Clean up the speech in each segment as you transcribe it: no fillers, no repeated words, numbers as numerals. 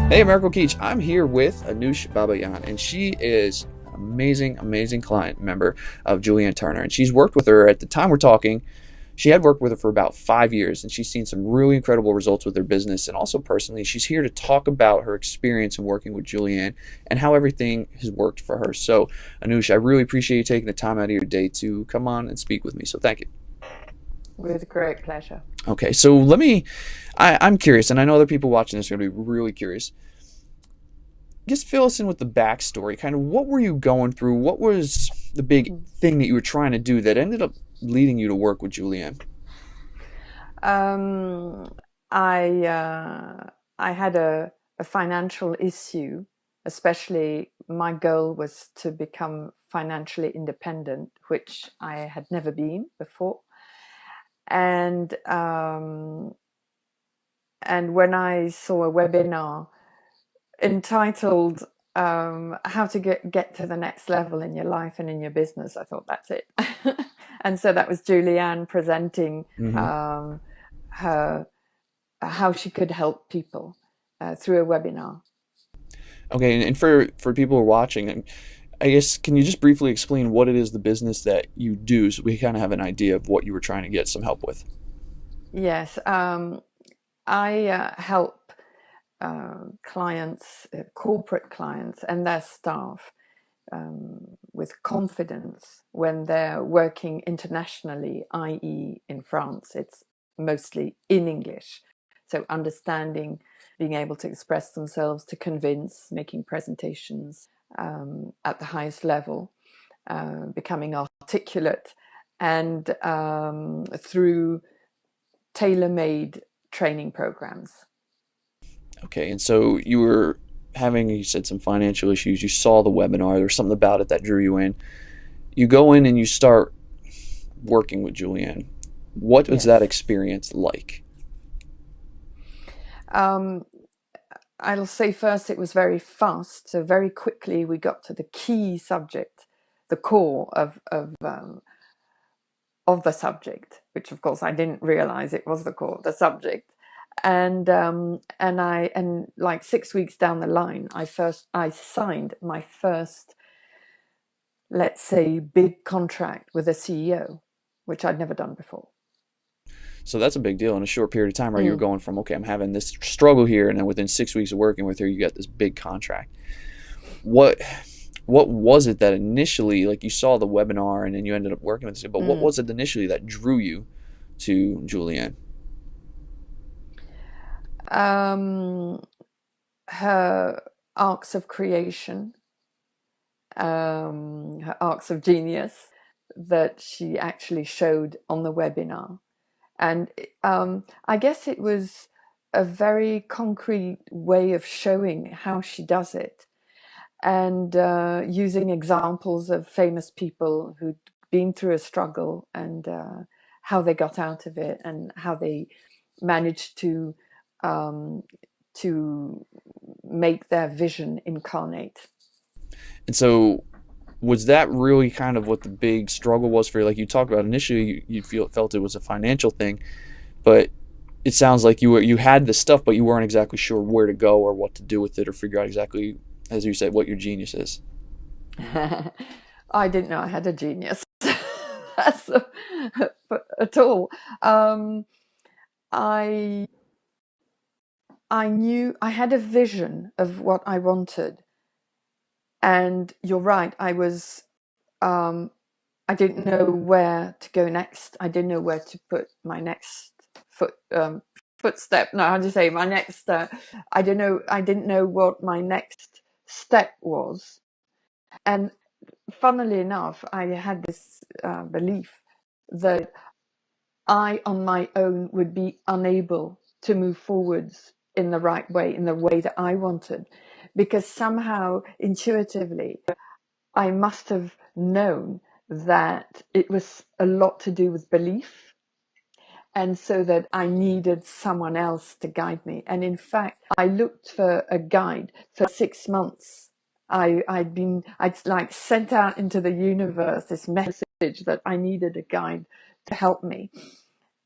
Hey, Miracle Keach. I'm here with Anouche Babayan, and she is an amazing, amazing client member of Julianne Turner. And she's worked with her at the time we're talking. She had worked with her for about 5 years, and she's seen some really incredible results with her business and also personally. She's here to talk about her experience in working with Julianne and how everything has worked for her. So, Anouche, I really appreciate you taking the time out of your day to come on and speak with me. So, thank you. With great pleasure. Okay, so I'm curious, and I know other people watching this are going to be really curious. Just fill us in with the backstory. Kind of what were you going through? What was the big Mm. thing that you were trying to do that ended up leading you to work with Julianne? Um, I had a financial issue, especially my goal was to become financially independent, which I had never been before. And and when I saw a webinar entitled "How to get to the next level in your life and in your business," I thought that's it. And so that was Julianne presenting Hmm. um, her how she could help people through a webinar. Okay, and for people who are watching, I guess can you just briefly explain what it is the business that you do, so we kind of have an idea of what you were trying to get some help with? Yes, I help clients, corporate clients, and their staff with confidence when they're working internationally, i.e., in France. It's mostly in English. So, understanding, being able to express themselves, to convince, making presentations at the highest level, becoming articulate, and through tailor made training programs. Okay, and so you were having, you said, some financial issues. You saw the webinar. There's something about it that drew you in. You go in and you start working with Julianne. What was that Yes. experience like? Um, I'll say first it was very fast. So very quickly we got to the key subject, the core of the subject, which of course I didn't realize it was the core of the subject. And like 6 weeks down the line, I signed my first, let's say, big contract with a CEO, which I'd never done before. So that's a big deal in a short period of time, right? You were Mm, going from, okay, I'm having this struggle here, and then within 6 weeks of working with her, you got this big contract. What what was it that initially, like you saw the webinar and then you ended up working with this, but what mm. was it initially that drew you to Julianne? Um, Her arcs of creation, her arcs of genius that she actually showed on the webinar. And I guess it was a very concrete way of showing how she does it and using examples of famous people who'd been through a struggle and how they got out of it and how they managed um, to make their vision incarnate. And so was that really kind of what the big struggle was for you? Like you talked about initially, you felt it was a financial thing, but it sounds like you had the stuff, but you weren't exactly sure where to go or what to do with it or figure out exactly, as you said, what your genius is. I didn't know I had a genius so, at all. Um, I I knew I had a vision of what I wanted, and you're right. Um, I didn't know where to go next. I didn't know where to put my next footstep. No, how do you say my next? I don't know. I didn't know what my next step was, and funnily enough, I had this belief that I, on my own, would be unable to move forwards in the right way, in the way that I wanted, because somehow intuitively I must have known that it was a lot to do with belief, and so that I needed someone else to guide me. And in fact, I looked for a guide for 6 months. I'd like sent out into the universe this message that I needed a guide to help me.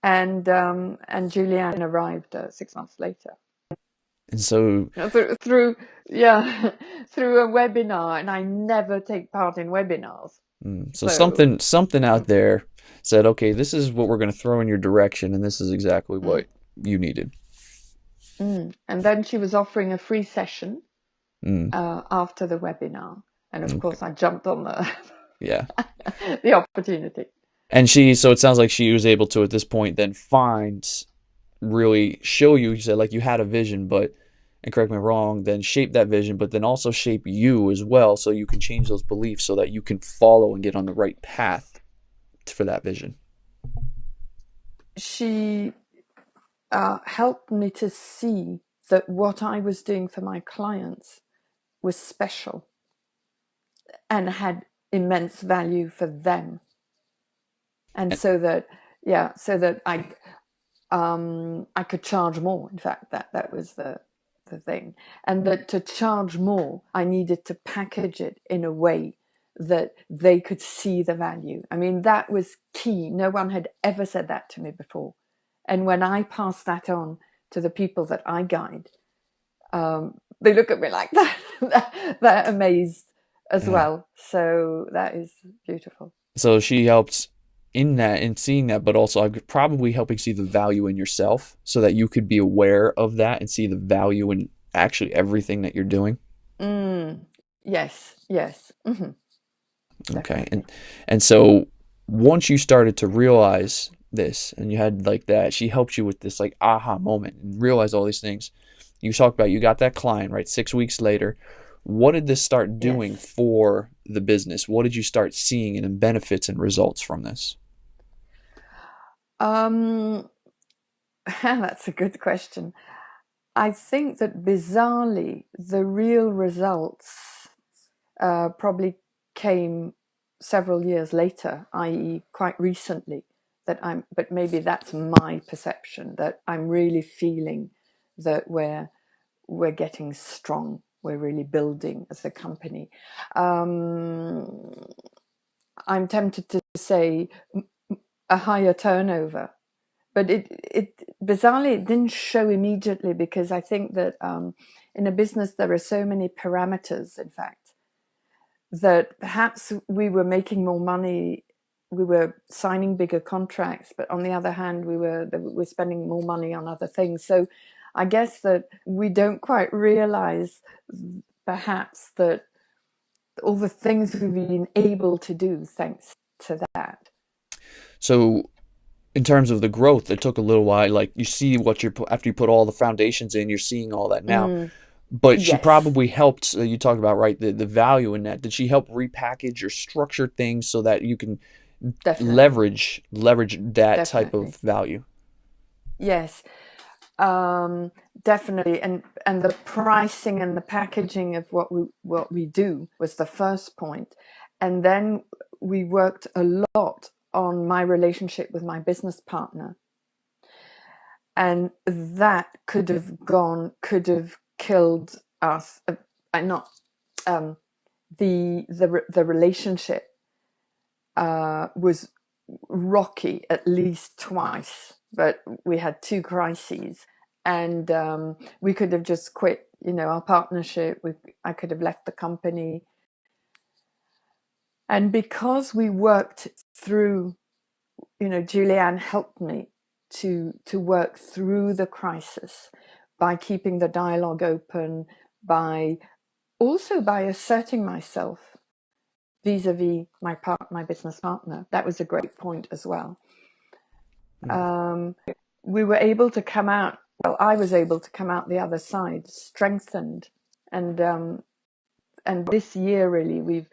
And Julianne arrived 6 months later. And so, through yeah, through a webinar, and I never take part in webinars. so So something out there said, okay, this is what we're going to throw in your direction, and this is exactly mm, what you needed. and then she was offering a free session Mm, after the webinar, and of okay. course I jumped on the Yeah. the opportunity. And so it sounds like she was able to, at this point, then really show you, you said like you had a vision, but, and correct me if I'm wrong, then shape that vision, but then also shape you as well so you can change those beliefs so that you can follow and get on the right path for that vision. She helped me to see that what I was doing for my clients was special and had immense value for them. And And, so that, yeah, so that I could charge more. In fact, that was the thing. And that to charge more, I needed to package it in a way that they could see the value. I mean, that was key. No one had ever said that to me before. And when I pass that on to the people that I guide, they look at me like that. They're amazed as yeah. well. So that is beautiful. So she helped in that and seeing that, but also probably helping see the value in yourself so that you could be aware of that and see the value in actually everything that you're doing. Mm, yes, yes, Okay. definitely. And so once you started to realize this and you had like that, she helped you with this like aha moment and realize all these things. You talked about you got that client, right? 6 weeks later. What did this start doing Yes. for the business? What did you start seeing in benefits and results from this? Um, that's a good question. I think that bizarrely, the real results probably came several years later, i.e., quite recently. But maybe that's my perception that I'm really feeling that we're getting strong. We're really building as a company. Um, I'm tempted to say a higher turnover, but it bizarrely it didn't show immediately because I think that in a business there are so many parameters. In fact, that perhaps we were making more money, we were signing bigger contracts, but on the other hand, we're spending more money on other things. So I guess that we don't quite realize perhaps that all the things we've been able to do thanks to that. So in terms of the growth, it took a little while. Like you see what after you put all the foundations in, you're seeing all that now. Mm, But she yes, probably helped. You talked about right the value in that. Did she help repackage or structure things so that you can definitely, leverage that type of definitely. value? Yes, definitely. And the pricing and the packaging of what we do was the first point, and then we worked a lot on my relationship with my business partner, and that could have killed us. Not the relationship was rocky at least twice, but we had two crises, and we could have just quit. Our partnership. I could have left the company, and because we worked through, Julianne helped me to work through the crisis by keeping the dialogue open, by also by asserting myself vis-a-vis my business partner. That was a great point as well. Mm. um, we were able to come out. Well, I was able to come out the other side strengthened, and this year really we've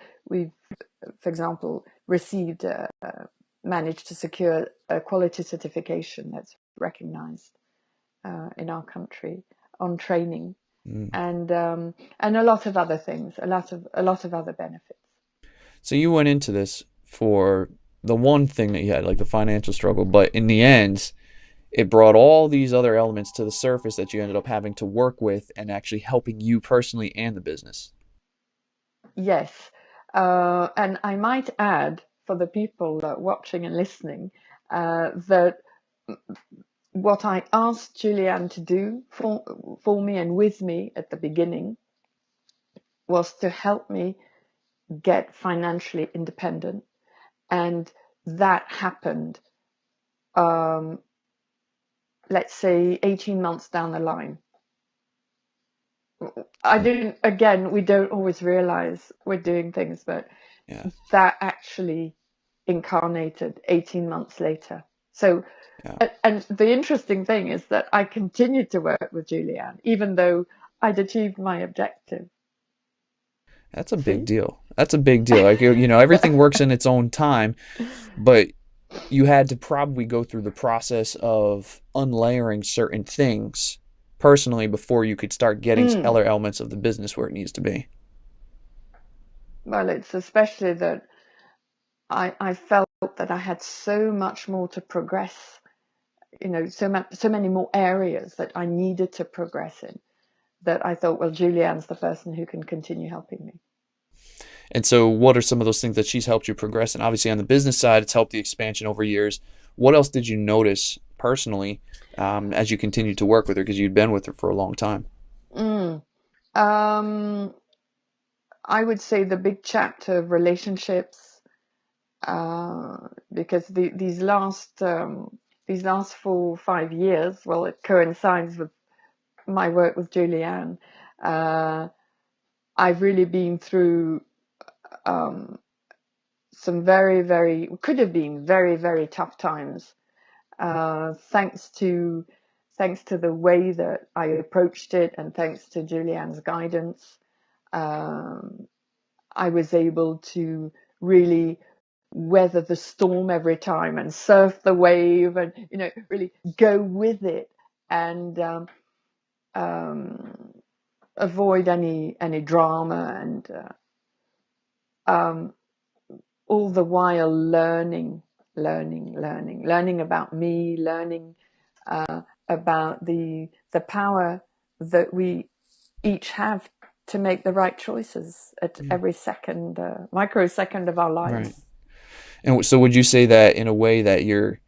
for example received managed to secure a quality certification that's recognized in our country on training, Mm. and a lot of other things, a lot of other benefits. So you went into this for the one thing that you had, like the financial struggle, but in the end, it brought all these other elements to the surface that you ended up having to work with and actually helping you personally and the business. Yes, and I might add for the people watching and listening that what I asked Julianne to do for me and with me at the beginning was to help me get financially independent. And that happened, um, let's say, 18 months down the line. I didn't, again, we don't always realize we're doing things, but Yeah. that actually incarnated 18 months later. So, Yeah. and the interesting thing is that I continued to work with Julianne, even though I'd achieved my objective. That's a big See? deal. That's a big deal. Like, everything works in its own time, but you had to probably go through the process of unlayering certain things personally before you could start getting Mm. other elements of the business where it needs to be. Well, it's especially that I felt that I had so much more to progress, so many more areas that I needed to progress in, that I thought, well, Julianne's the person who can continue helping me. And so, what are some of those things that she's helped you progress? And obviously, on the business side, it's helped the expansion over years. What else did you notice personally as you continued to work with her because you'd been with her for a long time? Mm. Um, I would say the big chapter of relationships, because these last 4 or 5 years, well, it coincides with my work with Julianne. Uh, I've really been through um, some could have been very, very tough times, thanks to the way that I approached it, and thanks to Julianne's guidance. Um, I was able to really weather the storm every time and surf the wave, and really go with it, and um, avoid any drama, and um, all the while learning about me, learning about the power that we each have to make the right choices at Mm. every microsecond of our Right. lives. And so, would you say that in a way that you're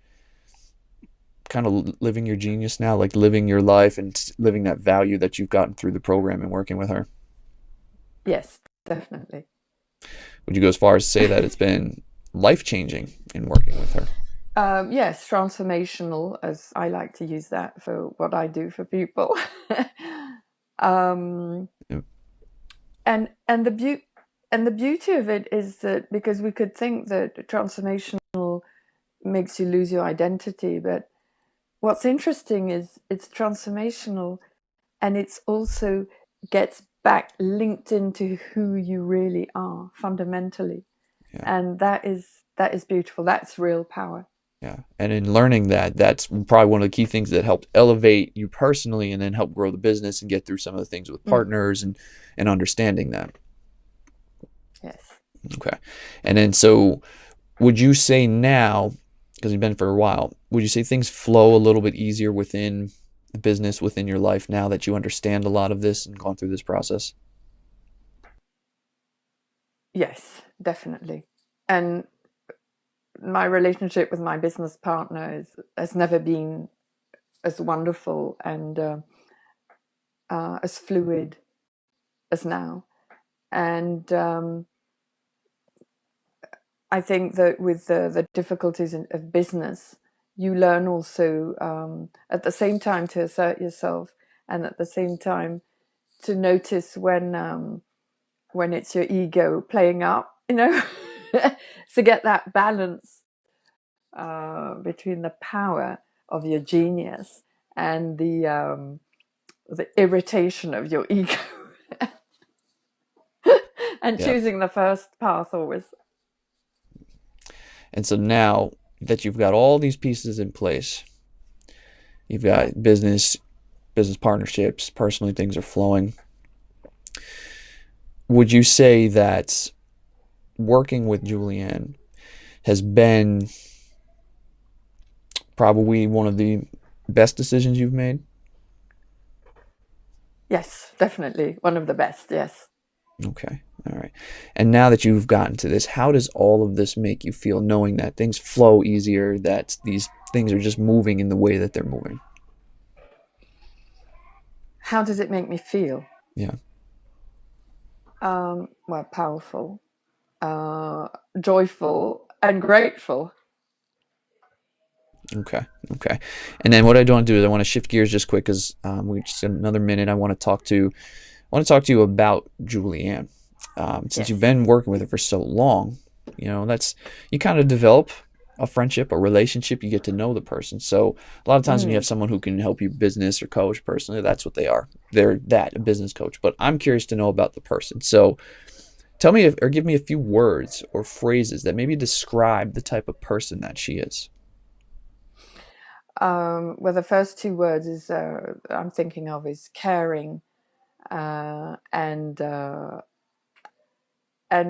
kind of living your genius now, like living your life and living that value that you've gotten through the program and working with her? Yes, definitely. Would you go as far as to say that it's been life changing in working with her? Yes, transformational, as I like to use that for what I do for people. um, Yeah. and the beauty of it is that, because we could think that transformational makes you lose your identity, but what's interesting is it's transformational, and it's also gets back linked into who you really are fundamentally, Yeah. and that is beautiful. That's real power. Yeah. And in learning that, that's probably one of the key things that helped elevate you personally and then help grow the business and get through some of the things with Mm, partners and understanding that. yes. Okay. And then so would you say now, because you've been for a while, would you say things flow a little bit easier within the business, within your life now that you understand a lot of this and gone through this process? Yes, definitely. And my relationship with my business partner has never been as wonderful and as fluid as now. And I think that with the difficulties of business, you learn also, at the same time, to assert yourself, and at the same time to notice when it's your ego playing up, to get that balance between the power of your genius and the irritation of your ego, and Yeah. choosing the first path always. And so now that you've got all these pieces in place, you've got business partnerships, personally things are flowing. Would you say that working with Julianne has been probably one of the best decisions you've made? Yes, definitely one of the best. Yes. Okay. All right. And now that you've gotten to this, how does all of this make you feel knowing that things flow easier, that these things are just moving in the way that they're moving? How does it make me feel? Yeah. Well, powerful, uh, joyful, and grateful. Okay. Okay. And then what I don't want to do is I want to shift gears just quick because we just got another minute. I want to talk to you about Julianne. Since you've Yes. been working with her for so long, that's you kind of develop a friendship, a relationship. You get to know the person. So a lot of times when you have Mm. someone who can help you business or coach personally, that's what they are. They're that, a business coach. But I'm curious to know about the person. So tell me or give me a few words or phrases that maybe describe the type of person that she is. Well, the first two words is I'm thinking of is caring, and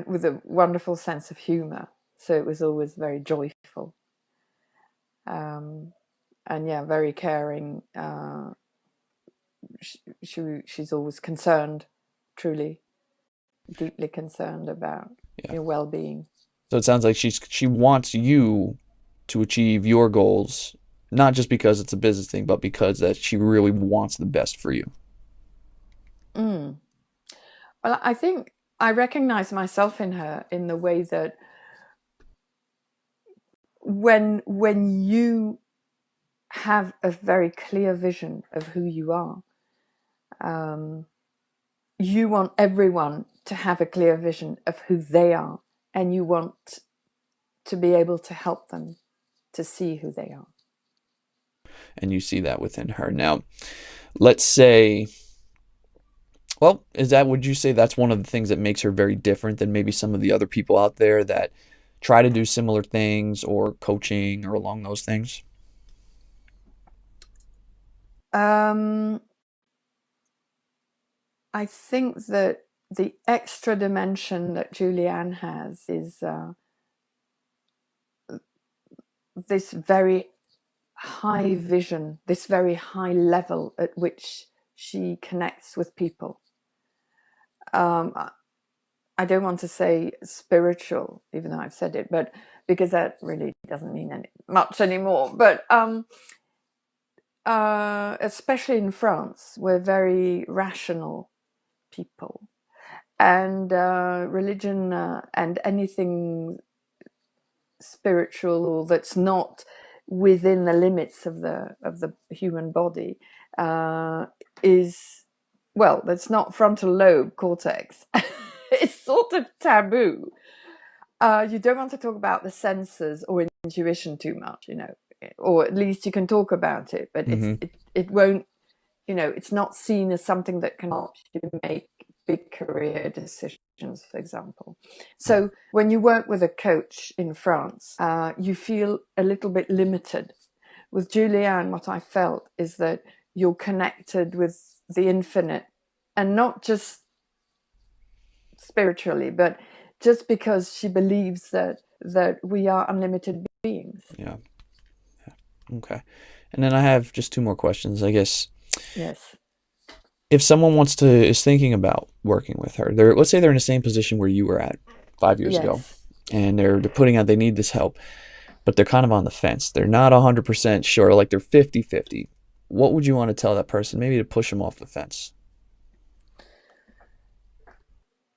with a wonderful sense of humor. So it was always very joyful, um, and yeah, very caring. She's always concerned, truly, deeply concerned about Yeah. your well-being. So it sounds like she wants you to achieve your goals, not just because it's a business thing, but because that she really wants the best for you. Mm. Well, I think I recognize myself in her in the way that when you have a very clear vision of who you are, um, you want everyone to have a clear vision of who they are, and you want to be able to help them to see who they are. And you see that within her. Now, let's say, well, would you say that's one of the things that makes her very different than maybe some of the other people out there that try to do similar things or coaching or along those things? Um, I think that the extra dimension that Julianne has is this very high vision, this very high level at which she connects with people. Um, I don't want to say spiritual, even though I've said it, but because that really doesn't mean much anymore. But especially in France, we're very rational people, and religion and anything spiritual or that's not within the limits of the human body uh, is, well, that's not frontal lobe cortex. It's sort of taboo. You don't want to talk about the senses or intuition too much, or at least you can talk about it, but Mm-hmm. it won't, it's not seen as something that can help you make big career decisions, for example. Yeah. So when you work with a coach in France, you feel a little bit limited. With Julianne, what I felt is that you're connected with the infinite, and not just spiritually, but just because she believes that we are unlimited beings. Yeah. Okay. And then I have just two more questions. I guess Yes. if someone is thinking about working with her, let's say they're in the same position where you were at 5 years ago, Yes. and they're putting out they need this help, but they're kind of on the fence. They're not 100% sure, like they're 50-50. What would you want to tell that person, maybe to push them off the fence?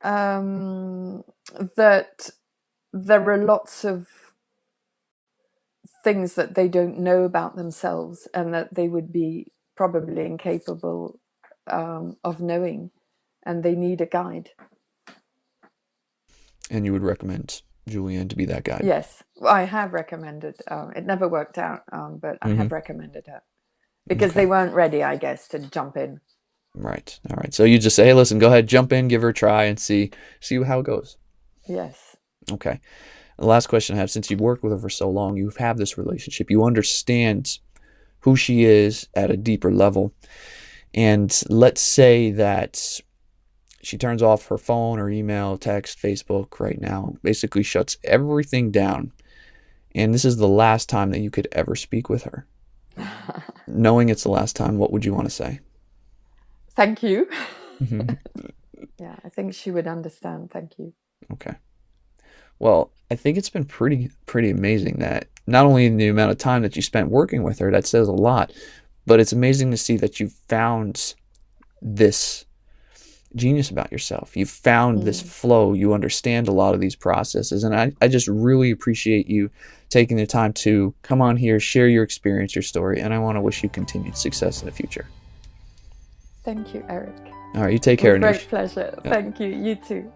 um, that there are lots of things that they don't know about themselves and that they would be probably incapable of knowing, and they need a guide. And you would recommend Julianne to be that guide. Yes, I have recommended. It never worked out, but I Mm-hmm. have recommended her because Okay. they weren't ready, I guess, to jump in. Right. All right. So you just say, hey, listen, go ahead, jump in, give her a try, and see how it goes. Yes. Okay. The last question I have, since you've worked with her for so long, you have this relationship, you understand who she is at a deeper level. And let's say that she turns off her phone or email, text, Facebook right now, basically shuts everything down. And this is the last time that you could ever speak with her. Knowing it's the last time, what would you want to say? Thank you. Mm-hmm. Yeah, I think she would understand. Thank you. Okay. Well, I think it's been pretty amazing that not only in the amount of time that you spent working with her, that says a lot, but it's amazing to see that you found this genius about yourself. You found this Mm. flow. You understand a lot of these processes. And I just really appreciate you taking the time to come on here, share your experience, your story. And I want to wish you continued success in the future. Thank you, Eric. All right, you take care, With great Anouche. pleasure. Yeah. Thank you. You too.